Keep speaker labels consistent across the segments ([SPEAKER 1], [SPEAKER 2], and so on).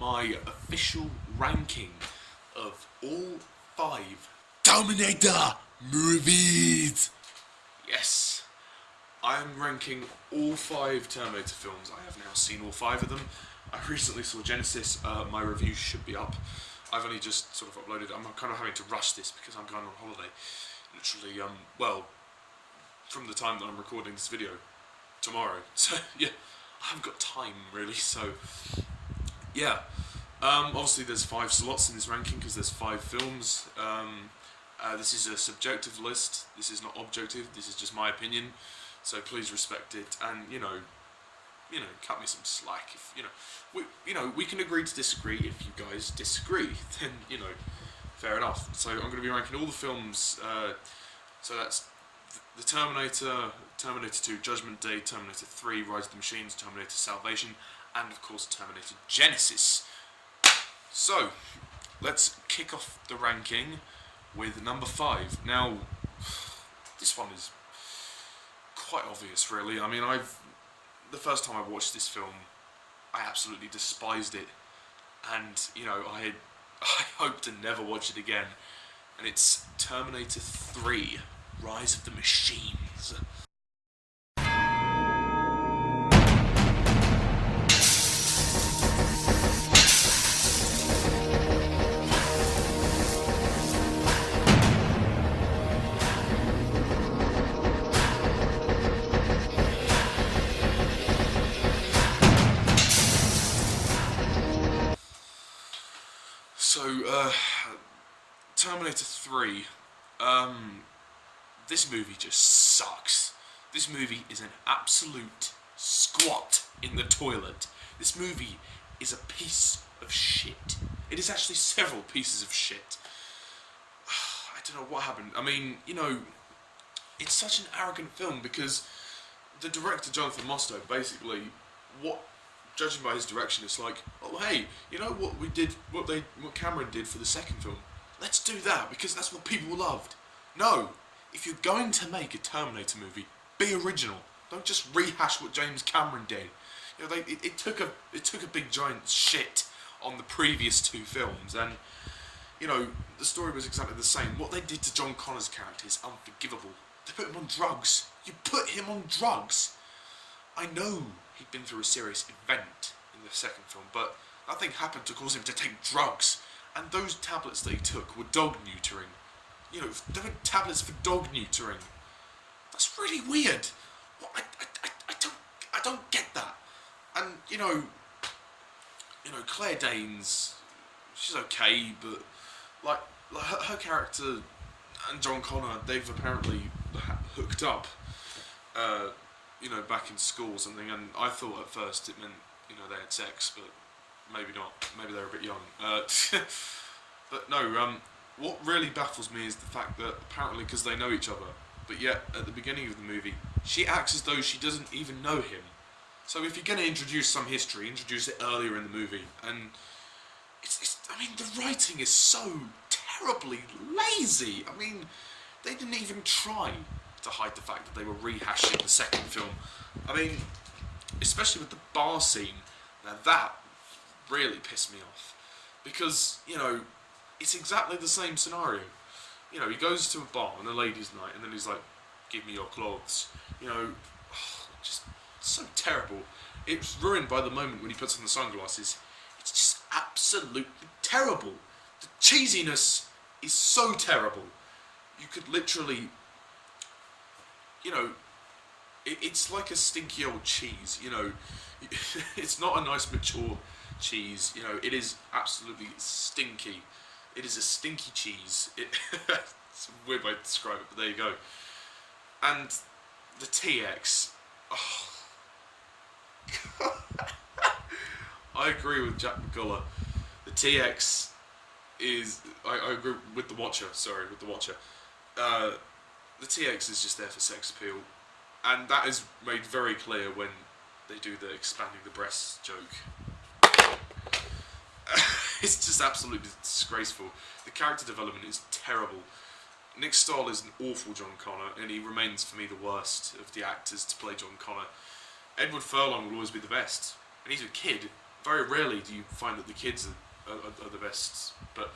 [SPEAKER 1] my official ranking of all 5 Terminator movies. Yes, I am ranking all 5 Terminator films. I have now seen all 5 of them. I recently saw Genisys. My review should be up. I've only just sort of uploaded it. I'm kind of having to rush this because I'm going on holiday. Literally, well, from the time that I'm recording this video, tomorrow. So, yeah, I haven't got time, really, so, yeah. Obviously, there's 5 slots in this ranking because there's 5 films. This is a subjective list. This is not objective. This is just my opinion. So please respect it, and, you know, cut me some slack. If we can agree to disagree. If you guys disagree, then fair enough. So I'm going to be ranking all the films. So that's the Terminator, Terminator 2, Judgment Day, Terminator 3, Rise of the Machines, Terminator Salvation, and of course Terminator Genisys. So let's kick off the ranking with number 5. Now, this one is quite obvious, really. I mean, the first time I watched this film, I absolutely despised it, and I hope to never watch it again. And it's Terminator 3, Rise of the Machines. So, Terminator 3, this movie just sucks. This movie is an absolute squat in the toilet. This movie is a piece of shit. It is actually several pieces of shit. I don't know what happened. I mean, it's such an arrogant film because the director, Jonathon Mostow, basically, judging by his direction, it's like, oh hey, you know what we did, what Cameron did for the second film? Let's do that because that's what people loved. No, if you're going to make a Terminator movie, be original. Don't just rehash what James Cameron did. It took a big giant shit on the previous 2 films, and the story was exactly the same. What they did to John Connor's character is unforgivable. They put him on drugs. You put him on drugs. I know he'd been through a serious event in the second film, but nothing happened to cause him to take drugs. And those tablets that he took were dog neutering. They were tablets for dog neutering. That's really weird. I don't get that. And Claire Danes, she's okay, but like her character and John Connor, they've apparently hooked up. Back in school or something, and I thought at first it meant, they had sex, but maybe not. Maybe they're a bit young. But no, what really baffles me is the fact that apparently, because they know each other, but yet at the beginning of the movie, she acts as though she doesn't even know him. So if you're going to introduce some history, introduce it earlier in the movie, and I mean, the writing is so terribly lazy. I mean, they didn't even try to hide the fact that they were rehashing the second film. I mean, especially with the bar scene, now that really pissed me off. Because, it's exactly the same scenario. He goes to a bar on a ladies' night, and then he's like, give me your clothes. Just so terrible. It's ruined by the moment when he puts on the sunglasses. It's just absolutely terrible. The cheesiness is so terrible. You could literally... it's like a stinky old cheese, it's not a nice mature cheese, it is absolutely stinky. It is a stinky cheese. It's a weird way to describe it, but there you go. And the TX, I agree with Jack McCullough. The TX is, I agree with the Watcher, the TX is just there for sex appeal, and that is made very clear when they do the expanding the breasts joke. It's just absolutely disgraceful. The character development is terrible. Nick Stahl is an awful John Connor, and he remains for me the worst of the actors to play John Connor. Edward Furlong will always be the best, and he's a kid, very rarely do you find that the kids are the best. But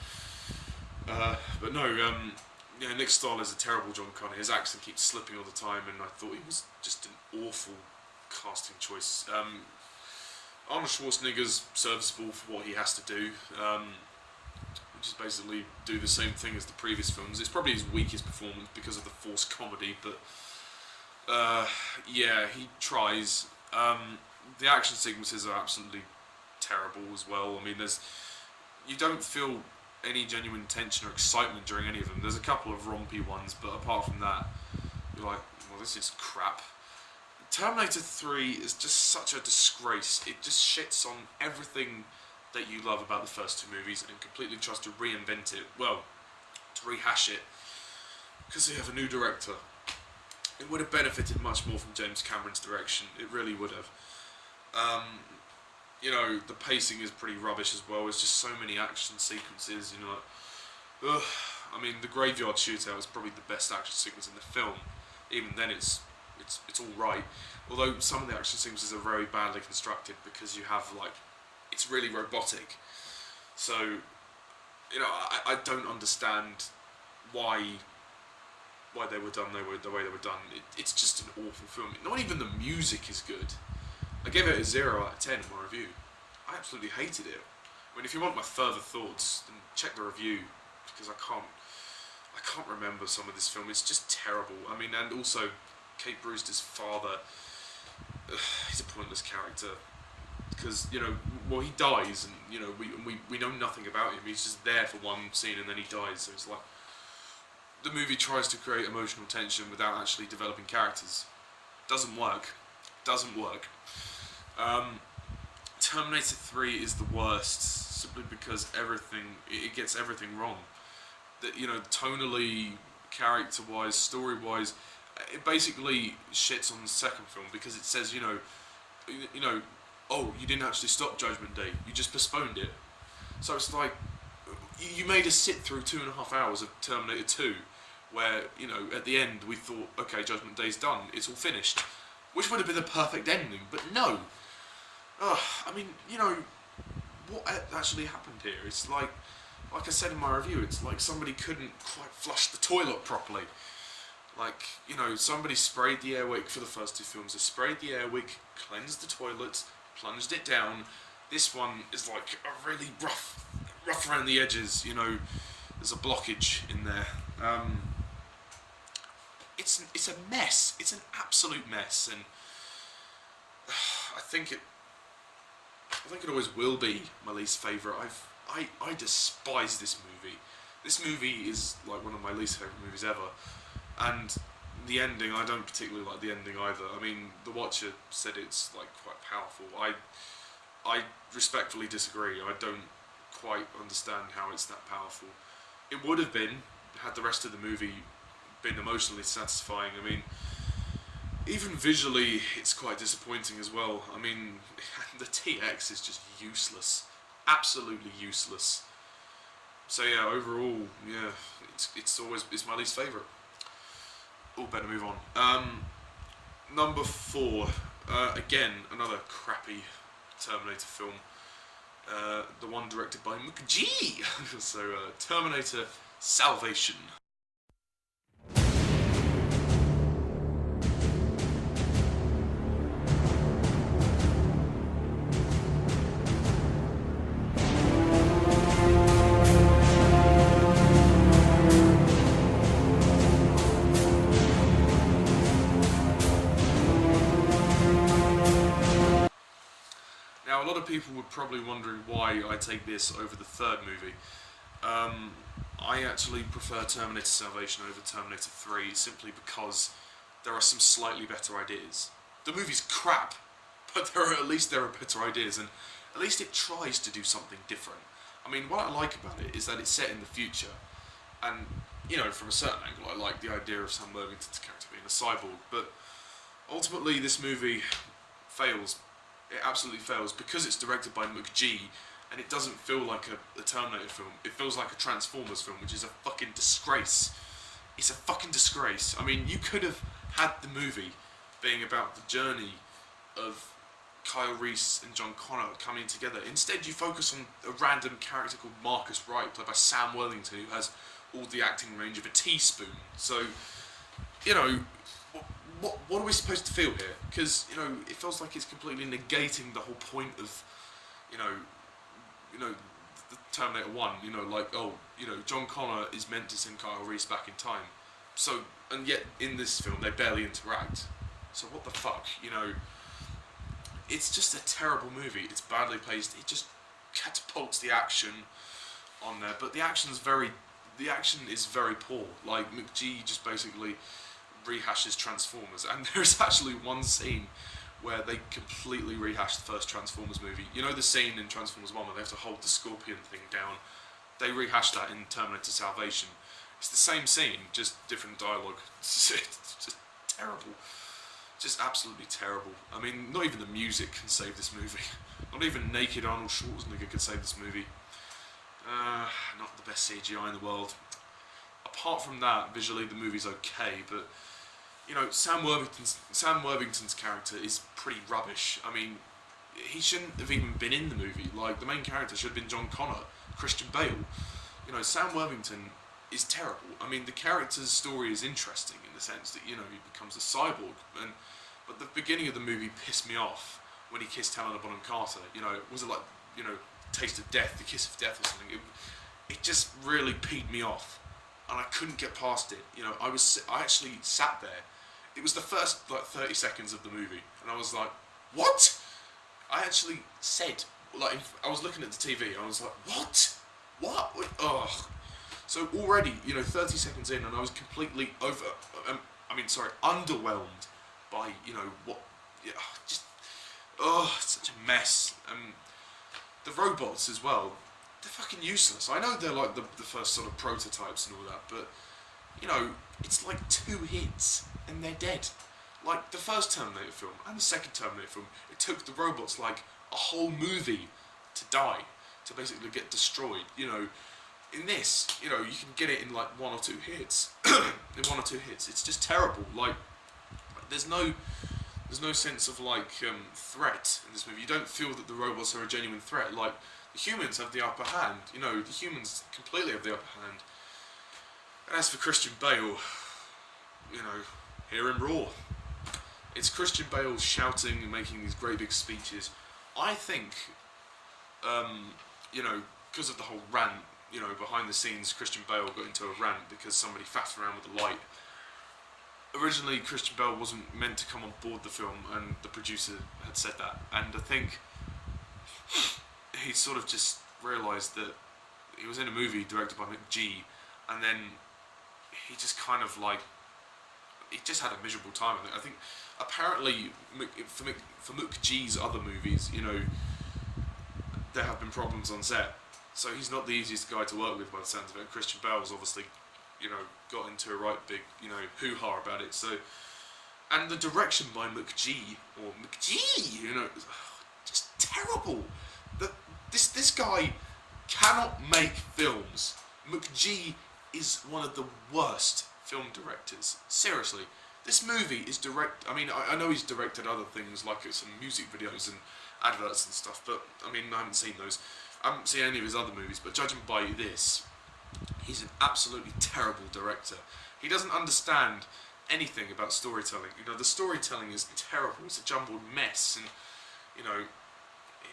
[SPEAKER 1] no, Nick Stahl is a terrible John Connor. His accent keeps slipping all the time, and I thought he was just an awful casting choice. Arnold Schwarzenegger's serviceable for what he has to do, which is basically do the same thing as the previous films. It's probably his weakest performance because of the forced comedy, but yeah, he tries. The action sequences are absolutely terrible as well. I mean, you don't feel any genuine tension or excitement during any of them. There's a couple of rompy ones, but apart from that, you're like, well, this is crap. Terminator 3 is just such a disgrace. It just shits on everything that you love about the first two movies and completely tries to reinvent it. Well, to rehash it, because they have a new director. It would have benefited much more from James Cameron's direction. It really would have. The pacing is pretty rubbish as well. There's just so many action sequences. I mean, the graveyard shootout is probably the best action sequence in the film. Even then, it's all right. Although some of the action sequences are very badly constructed because you have it's really robotic. So, I don't understand why they were done the way they were done. It's just an awful film. Not even the music is good. I gave it a 0 out of 10 in my review. I absolutely hated it. I mean, if you want my further thoughts, then check the review, because I can't remember some of this film. It's just terrible. I mean, and also Kate Brewster's father, he's a pointless character, because he dies, and we know nothing about him. He's just there for one scene and then he dies. So it's like the movie tries to create emotional tension without actually developing characters. Doesn't work. Terminator 3 is the worst, simply because it gets everything wrong. That tonally, character-wise, story-wise, it basically shits on the second film because it says oh, you didn't actually stop Judgment Day, you just postponed it. So it's like you made us sit through 2.5 hours of Terminator 2, where at the end we thought, okay, Judgment Day's done, it's all finished, which would have been the perfect ending, but no. I mean, what actually happened here? It's like I said in my review, it's like somebody couldn't quite flush the toilet properly. Somebody sprayed the air wick for the first two films. They sprayed the air wick, cleansed the toilet, plunged it down. This one is like a really rough around the edges. There's a blockage in there. It's a mess. It's an absolute mess, and I think it always will be my least favourite. I despise this movie. This movie is like one of my least favourite movies ever. And the ending, I don't particularly like the ending either. I mean, The Watcher said it's quite powerful. I respectfully disagree. I don't quite understand how it's that powerful. It would have been, had the rest of the movie been emotionally satisfying. I mean, even visually, it's quite disappointing as well. I mean, the TX is just useless. Absolutely useless. So yeah, overall, yeah, it's my least favourite. Oh, better move on. Number 4, again, another crappy Terminator film. The one directed by McG. So, Terminator Salvation. Now, a lot of people were probably wondering why I take this over the third movie. I actually prefer Terminator Salvation over Terminator 3 simply because there are some slightly better ideas. The movie's crap, but at least there are better ideas, and at least it tries to do something different. I mean, what I like about it is that it's set in the future, and, from a certain angle, I like the idea of Sam Worthington's character being a cyborg, but ultimately this movie fails. It absolutely fails because it's directed by McG, and it doesn't feel like a Terminator film. It feels like a Transformers film, which is a fucking disgrace. It's a fucking disgrace. I mean, you could have had the movie being about the journey of Kyle Reese and John Connor coming together. Instead, you focus on a random character called Marcus Wright, played by Sam Worthington, who has all the acting range of a teaspoon. So, you know, what are we supposed to feel here? Because, you know, it feels like it's completely negating the whole point of, you know, the Terminator 1, you know, like, oh, you know, John Connor is meant to send Kyle Reese back in time. So, and yet, in this film, they barely interact. So what the fuck, you know? It's just a terrible movie. It's badly paced. It just catapults the action on there, but the action is very poor. Like, McG just basically rehashes Transformers, and there's actually one scene where they completely rehash the first Transformers movie. You know the scene in Transformers 1 where they have to hold the scorpion thing down? They rehash that in Terminator Salvation. It's the same scene, just different dialogue. It's just terrible. Just absolutely terrible. I mean, not even the music can save this movie. Not even naked Arnold Schwarzenegger can save this movie. Not the best CGI in the world. Apart from that, visually the movie's okay, but you know, Sam Worthington's character is pretty rubbish. I mean, he shouldn't have even been in the movie. Like, the main character should have been John Connor, Christian Bale. You know, Sam Worthington is terrible. I mean, the character's story is interesting in the sense that, you know, he becomes a cyborg, but the beginning of the movie pissed me off when he kissed Helena Bonham Carter. You know, was it like, you know, Taste of Death, The Kiss of Death or something? It just really peed me off, and I couldn't get past it. You know, I actually sat there. It was the first, like, 30 seconds of the movie, and I was like, what? I actually said, like, I was looking at the TV, and I was like, what? What? Ugh. So already, you know, 30 seconds in, and I was completely underwhelmed by, you know, what, yeah, just, such a mess. The robots as well, they're fucking useless. I know they're like the first sort of prototypes and all that, but, you know, it's like 2 hits and they're dead. Like the first Terminator film and the second Terminator film, it took the robots like a whole movie to die, to basically get destroyed. You know, in this, you know, you can get it in like 1 or 2 hits. In 1 or 2 hits, it's just terrible. Like, there's no sense of like threat in this movie. You don't feel that the robots are a genuine threat. Like, the humans have the upper hand. You know, the humans completely have the upper hand. And as for Christian Bale, you know, hear him roar. It's Christian Bale shouting and making these great big speeches. I think, you know, because of the whole rant, you know, behind the scenes, Christian Bale got into a rant because somebody faffed around with the light. Originally, Christian Bale wasn't meant to come on board the film, and the producer had said that. And I think he sort of just realised that he was in a movie directed by McG, and then he just kind of like, he just had a miserable time. I think apparently for McG's other movies, you know, there have been problems on set, so he's not the easiest guy to work with by the sounds of it. Christian Bale's obviously, you know, got into a right big, you know, hoo-ha about it. So, and the direction by McG, you know, just terrible. This guy cannot make films. McG is one of the worst film directors. Seriously, this movie is I mean, I know he's directed other things like some music videos and adverts and stuff, but I mean, I haven't seen those. I haven't seen any of his other movies, but judging by this, he's an absolutely terrible director. He doesn't understand anything about storytelling. You know, the storytelling is terrible. It's a jumbled mess, and you know,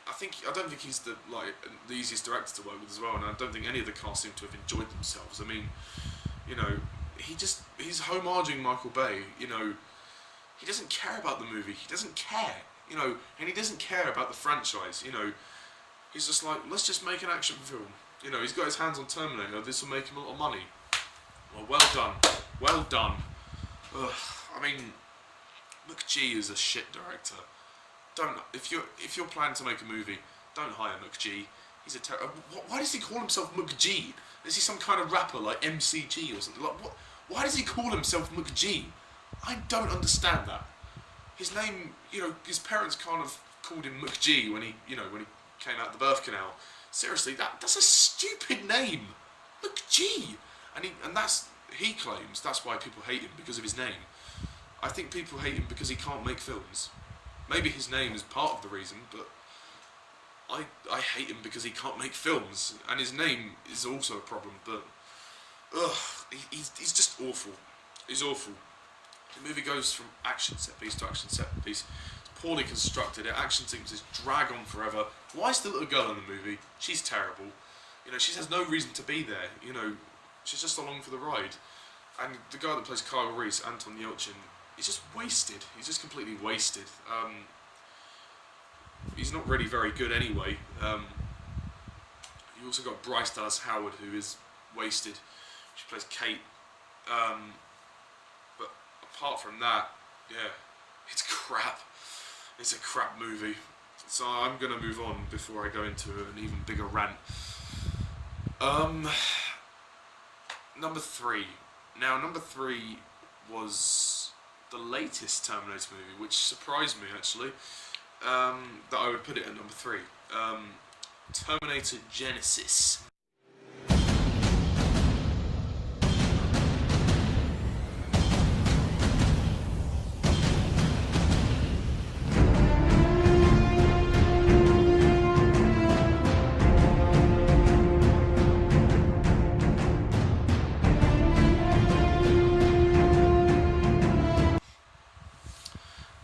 [SPEAKER 1] I don't think he's the easiest director to work with as well, and I don't think any of the cast seem to have enjoyed themselves. I mean, you know, he's homaging Michael Bay. You know, he doesn't care about the movie. He doesn't care. You know, and he doesn't care about the franchise. You know, he's just like, let's just make an action film. You know, he's got his hands on Terminator. This will make him a lot of money. Well done. Well done. Ugh. I mean, McG is a shit director. If you're planning to make a movie, don't hire McG. He's a why does he call himself McG? Is he some kind of rapper like MCG or something? Like, what? Why does he call himself McG? I don't understand that. His name, you know, his parents kind of called him McG when he came out the birth canal. Seriously, that's a stupid name, McG. And he claims that's why people hate him, because of his name. I think people hate him because he can't make films. maybe his name is part of the reason, but I hate him because he can't make films, and his name is also a problem. But he's just awful. He's awful. The movie goes from action set piece to action set piece. It's poorly constructed. The action sequences drag on forever. Why is the little girl in the movie? She's terrible. You know, she has no reason to be there. You know, she's just along for the ride. And the guy that plays Kyle Reese, Anton Yelchin, he's just wasted. He's just completely wasted. He's not really very good anyway. You also got Bryce Dallas Howard, who is wasted. She plays Kate. But apart from that, yeah, it's crap. It's a crap movie. So I'm gonna move on before I go into an even bigger rant. Number 3. Now, number 3 was the latest Terminator movie, which surprised me actually. That I would put it at number 3. Terminator Genisys.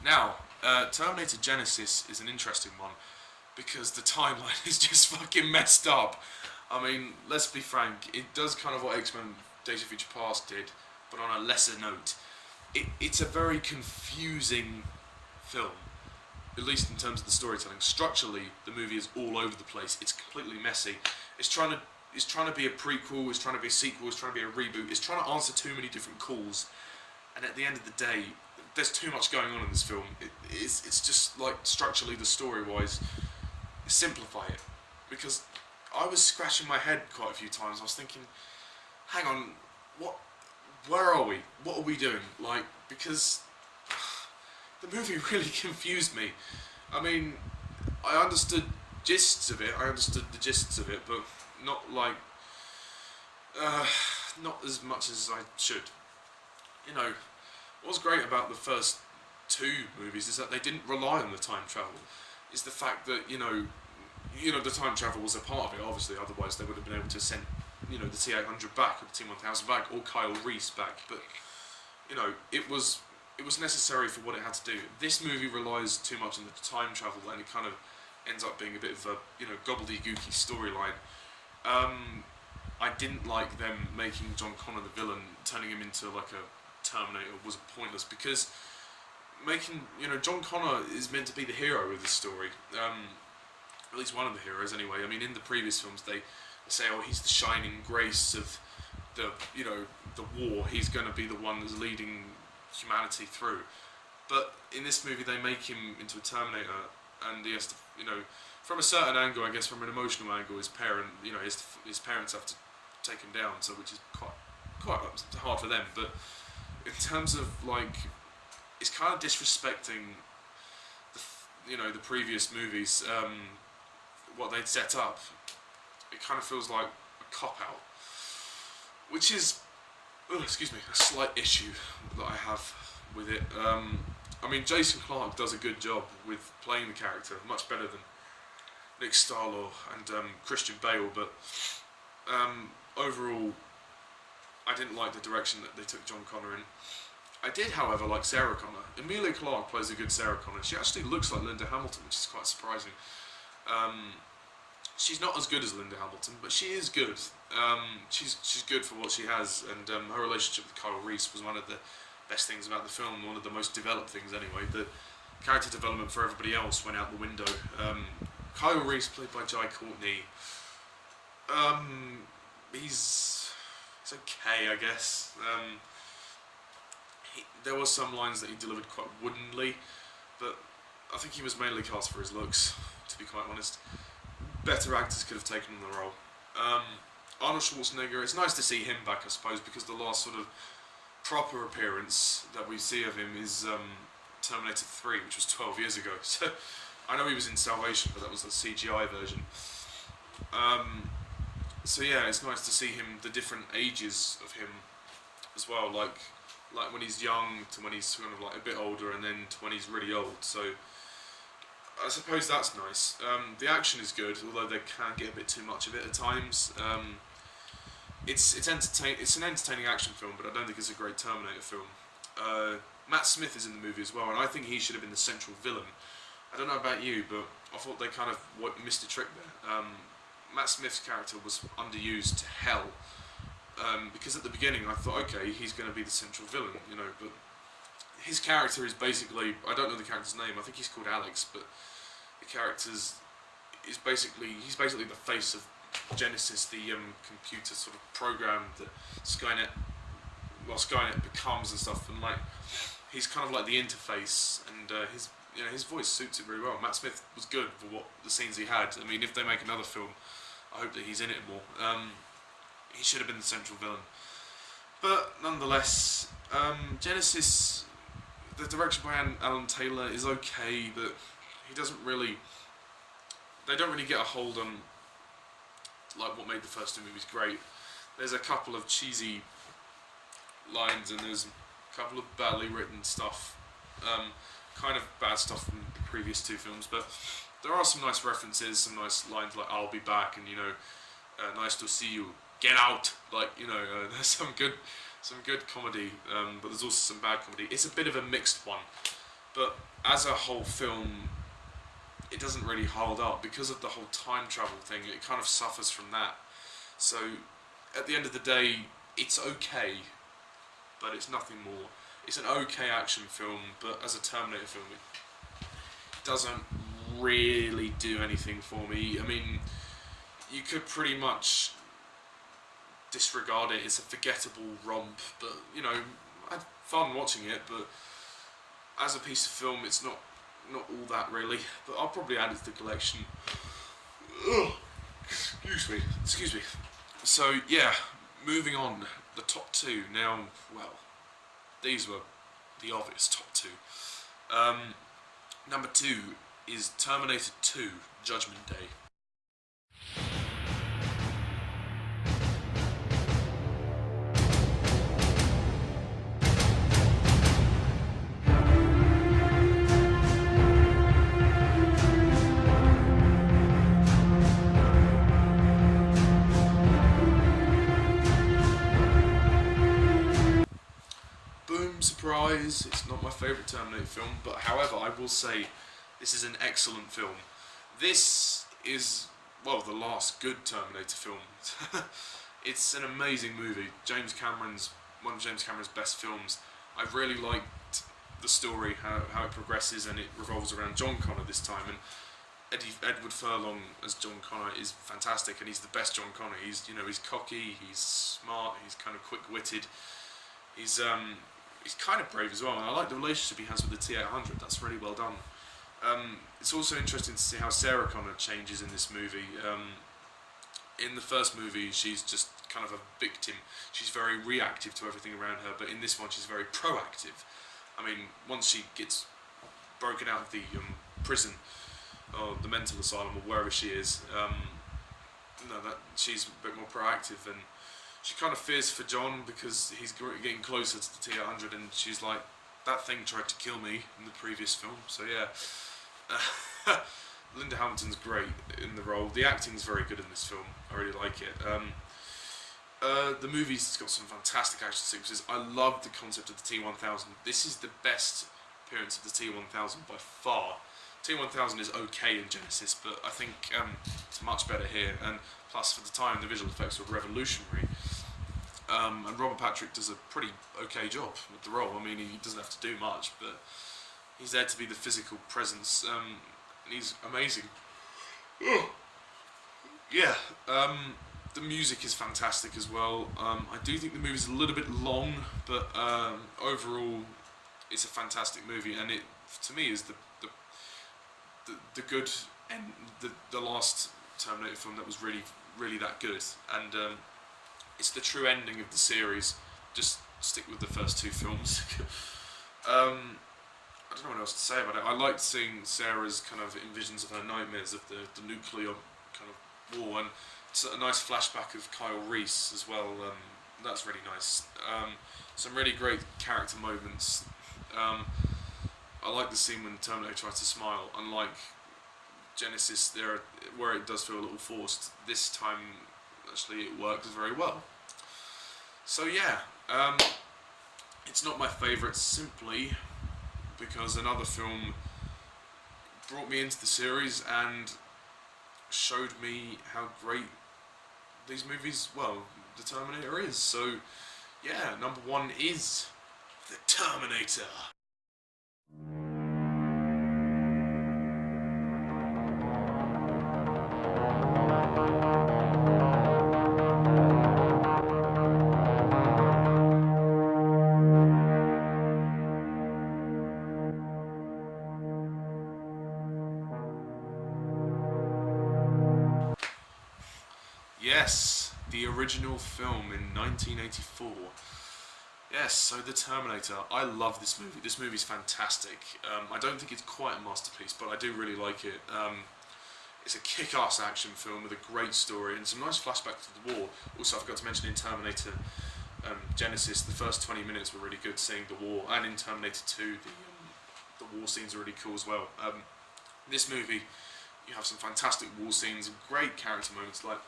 [SPEAKER 1] Now, Terminator Genisys is an interesting one because the timeline is just fucking messed up. I mean, let's be frank, it does kind of what X-Men Days of Future Past did, but on a lesser note. It's a very confusing film, at least in terms of the storytelling. Structurally, the movie is all over the place. It's completely messy. It's trying to be a prequel, it's trying to be a sequel, it's trying to be a reboot, it's trying to answer too many different calls, and at the end of the day, there's too much going on in this film. It's just like structurally, the story-wise, simplify it. Because I was scratching my head quite a few times. I was thinking, hang on, where are we? What are we doing? Like, because the movie really confused me. I mean, I understood the gists of it, but not like, not as much as I should. You know, what's great about the first 2 movies is that they didn't rely on the time travel. Is the fact that, you know, the time travel was a part of it, obviously, otherwise they would have been able to send, you know, the T-800 back, or the T-1000 back, or Kyle Reese back, but, you know, it was necessary for what it had to do. This movie relies too much on the time travel, and it kind of ends up being a bit of a, you know, gobbledygooky storyline. I didn't like them making John Connor the villain, turning him into like a Terminator was pointless, because making, you know, John Connor is meant to be the hero of this story, at least one of the heroes anyway. I mean, in the previous films they say, oh, he's the shining grace of the, you know, the war, he's going to be the one that's leading humanity through. But in this movie they make him into a Terminator, and he has to, you know, from a certain angle, I guess from an emotional angle, his parents have to take him down, so which is quite hard for them. But in terms of, like, it's kind of disrespecting the previous movies, what they'd set up. It kind of feels like a cop-out, which is, a slight issue that I have with it. I mean, Jason Clarke does a good job with playing the character, much better than Nick Starlaw and Christian Bale, but overall, I didn't like the direction that they took John Connor in. I did, however, like Sarah Connor. Emilia Clarke plays a good Sarah Connor. She actually looks like Linda Hamilton, which is quite surprising. She's not as good as Linda Hamilton, but she is good. She's good for what she has, and her relationship with Kyle Reese was one of the best things about the film, one of the most developed things anyway. The character development for everybody else went out the window. Kyle Reese, played by Jai Courtney, he's okay, I guess. There was some lines that he delivered quite woodenly, but I think he was mainly cast for his looks, to be quite honest. Better actors could have taken on the role. Arnold Schwarzenegger, it's nice to see him back, I suppose, because the last sort of proper appearance that we see of him is Terminator 3, which was 12 years ago. So I know he was in Salvation, but that was the CGI version. So yeah, it's nice to see him, the different ages of him as well, like when he's young to when he's kind of like a bit older, and then to when he's really old. So I suppose that's nice. The action is good, although they can get a bit too much of it at times. It's an entertaining action film, but I don't think it's a great Terminator film. Matt Smith is in the movie as well, and I think he should have been the central villain. I don't know about you, but I thought they kind of missed a trick there. Matt Smith's character was underused to hell, because at the beginning I thought, okay, he's going to be the central villain, but his character is basically, I don't know the character's name, I think he's called Alex, but the character's he's basically the face of Genisys, the computer sort of program that Skynet becomes and stuff, and like he's kind of like the interface, and his voice suits it very well. Matt Smith was good for what the scenes he had. I mean, if they make another film, I hope that he's in it more. He should have been the central villain, but nonetheless, Genisys, the direction by Alan Taylor is okay, but he doesn't really. They don't really get a hold on like what made the first two movies great. There's a couple of cheesy lines, and there's a couple of badly written stuff, kind of bad stuff from the previous two films, but there are some nice references, some nice lines like "I'll be back" and "Nice to see you, get out." Like there's some good comedy, but there's also some bad comedy. It's a bit of a mixed one, but as a whole film, it doesn't really hold up because of the whole time travel thing. It kind of suffers from that. So at the end of the day, it's okay, but it's nothing more. It's an okay action film, but as a Terminator film, it doesn't really do anything for me. I mean, you could pretty much disregard it. It's a forgettable romp, but I had fun watching it, but as a piece of film, it's not all that really, but I'll probably add it to the collection. Ugh. Excuse me. So yeah, moving on, the top two. Now, well, these were the obvious top two. Number 2 is Terminator 2, Judgment Day. Surprise, it's not my favourite Terminator film, but however, I will say this is an excellent film. This is, well, the last good Terminator film. It's an amazing movie. One of James Cameron's best films. I really liked the story, how it progresses, and it revolves around John Connor this time, and Edward Furlong as John Connor is fantastic, and he's the best John Connor. He's cocky, he's smart, he's kind of quick-witted. He's kind of brave as well, and I like the relationship he has with the T-800. That's really well done. It's also interesting to see how Sarah Connor changes in this movie. In the first movie, she's just kind of a victim. She's very reactive to everything around her, but in this one, she's very proactive. I mean, once she gets broken out of the prison, or the mental asylum, or wherever she is, that she's a bit more proactive, and she kind of fears for John because he's getting closer to the T-800, and she's like, that thing tried to kill me in the previous film. So yeah, Linda Hamilton's great in the role. The acting's very good in this film. I really like it. The movie's got some fantastic action sequences. I love the concept of the T-1000. This is the best appearance of the T-1000 by far. T-1000 is okay in Genisys, but I think it's much better here, and plus for the time the visual effects were revolutionary. And Robert Patrick does a pretty okay job with the role. I mean, he doesn't have to do much, but he's there to be the physical presence, and he's amazing. Yeah, the music is fantastic as well. I do think the movie's a little bit long, but overall it's a fantastic movie, and it, to me, is the good and the last Terminator film that was really that good, and it's the true ending of the series. Just stick with the first two films. I don't know what else to say about it. I liked seeing Sarah's kind of envisions of her nightmares of the nuclear kind of war, and it's a nice flashback of Kyle Reese as well. That's really nice. Some really great character moments. I like the scene when Terminator tries to smile, unlike Genisys, where it does feel a little forced, this time actually it works very well. So yeah, it's not my favourite simply because another film brought me into the series and showed me how great these movies, well, the Terminator is. So yeah, number one is the Terminator. Yes, the original film in 1984. Yes, so The Terminator. I love this movie. This movie's fantastic. I don't think it's quite a masterpiece, but I do really like it. It's a kick-ass action film with a great story and some nice flashbacks to the war. Also, I forgot to mention in Terminator Genisys, the first 20 minutes were really good seeing the war, and in Terminator 2, the war scenes are really cool as well. This movie, you have some fantastic war scenes and great character moments. Like,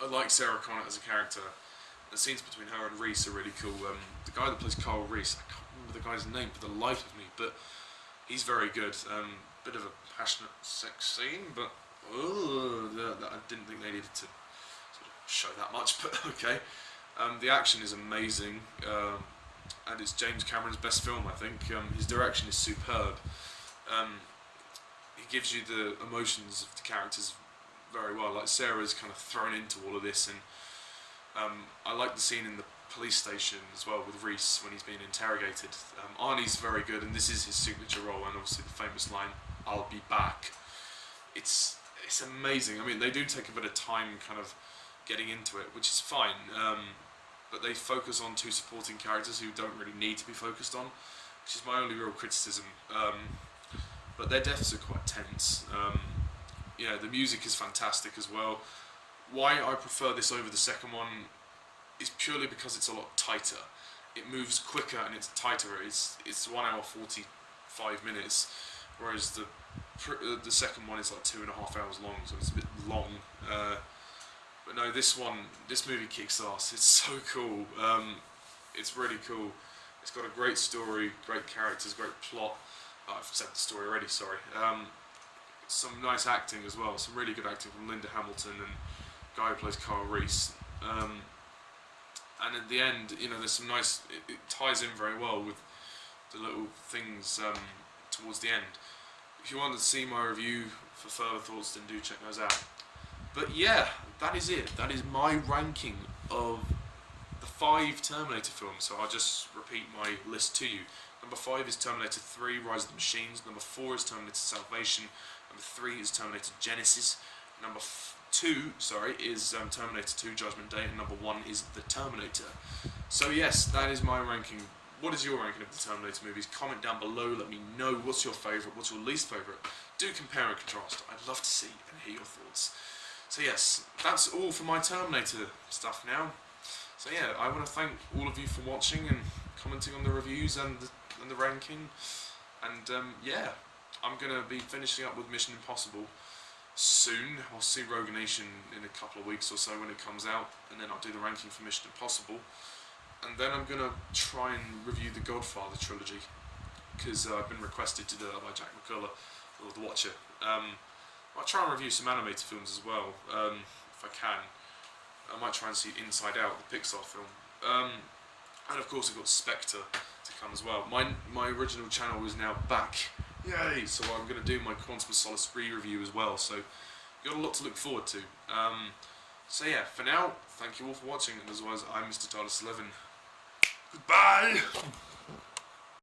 [SPEAKER 1] I like Sarah Connor as a character. The scenes between her and Reese are really cool. The guy that plays Carl Reese, I can't remember the guy's name for the life of me, but he's very good. Bit of a passionate sex scene, but I didn't think they needed to sort of show that much, but okay. The action is amazing, and it's James Cameron's best film, I think. His direction is superb. He gives you the emotions of the characters very well. Like, Sarah's kind of thrown into all of this, and I like the scene in the police station as well with Reese when he's being interrogated. Arnie's very good, and this is his signature role, and obviously the famous line, "I'll be back." It's amazing. I mean, they do take a bit of time kind of getting into it, which is fine, but they focus on two supporting characters who don't really need to be focused on, which is my only real criticism. But their deaths are quite tense. Yeah, the music is fantastic as well. Why I prefer this over the second one is purely because it's a lot tighter. It moves quicker and it's tighter. It's 1 hour 45 minutes, whereas the second one is like 2.5 hours long, so it's a bit long. But no, this movie kicks ass. It's so cool. It's really cool. It's got a great story, great characters, great plot. I've said the story already. Sorry. Some nice acting as well. Some really good acting from Linda Hamilton and the guy who plays Carl Reese. And at the end, you know, there's some nice. It ties in very well with the little things towards the end. If you want to see my review for further thoughts, then do check those out. But yeah, that is it. That is my ranking of the 5 Terminator films. So I'll just repeat my list to you. Number 5 is Terminator 3, Rise of the Machines. Number 4 is Terminator Salvation. Number 3 is Terminator Genisys. Number 2, is Terminator 2, Judgment Day. And number 1 is The Terminator. So yes, that is my ranking. What is your ranking of the Terminator movies? Comment down below, let me know what's your favourite, what's your least favourite. Do compare and contrast. I'd love to see and hear your thoughts. So yes, that's all for my Terminator stuff now. So yeah, I want to thank all of you for watching and commenting on the reviews and the ranking. And yeah, I'm going to be finishing up with Mission Impossible soon. I'll see Rogue Nation in a couple of weeks or so when it comes out, and then I'll do the ranking for Mission Impossible. And then I'm going to try and review the Godfather trilogy, because I've been requested to do that by Jack McCullough, or The Watcher. I'll try and review some animated films as well, if I can. I might try and see Inside Out, the Pixar film. And of course I've got Spectre to come as well. My original channel is now back. Yay! So I'm going to do my Quantum of Solace re-review as well, so you've got a lot to look forward to. So yeah, for now, thank you all for watching, and as always, I'm Mr. TARDIS11. Goodbye!